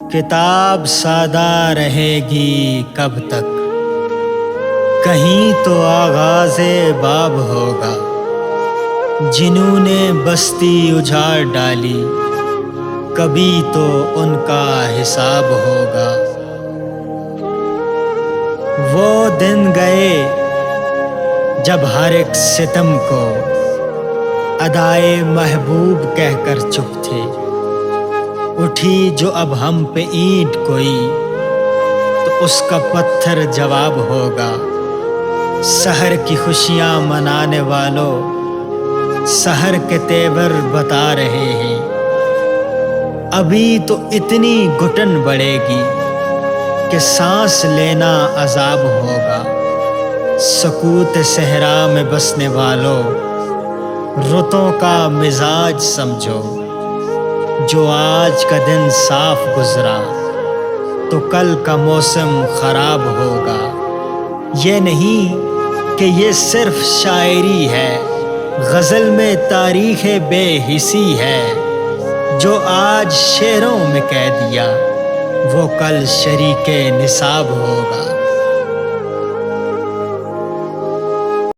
کتاب سادہ رہے گی کب تک، کہیں تو آغاز باب ہوگا۔ جنہوں نے بستی اجاڑ ڈالی، کبھی تو ان کا حساب ہوگا۔ وہ دن گئے جب ہر ایک ستم کو ادائے محبوب کہہ کر چپ تھے۔ اٹھی جو اب ہم پہ اینٹ کوئی، تو اس کا پتھر جواب ہوگا۔ سحر کی خوشیاں منانے والوں، سحر کے تیور بتا رہے ہیں۔ ابھی تو اتنی گھٹن بڑھے گی کہ سانس لینا عذاب ہوگا۔ سکوت صحرا میں بسنے والوں، رتوں کا مزاج سمجھو۔ جو آج کا دن صاف گزرا، تو کل کا موسم خراب ہوگا۔ یہ نہیں کہ یہ صرف شاعری ہے، غزل میں تاریخ بے حسی ہے۔ جو آج شعروں میں کہہ دیا، وہ کل شریک نصاب ہوگا۔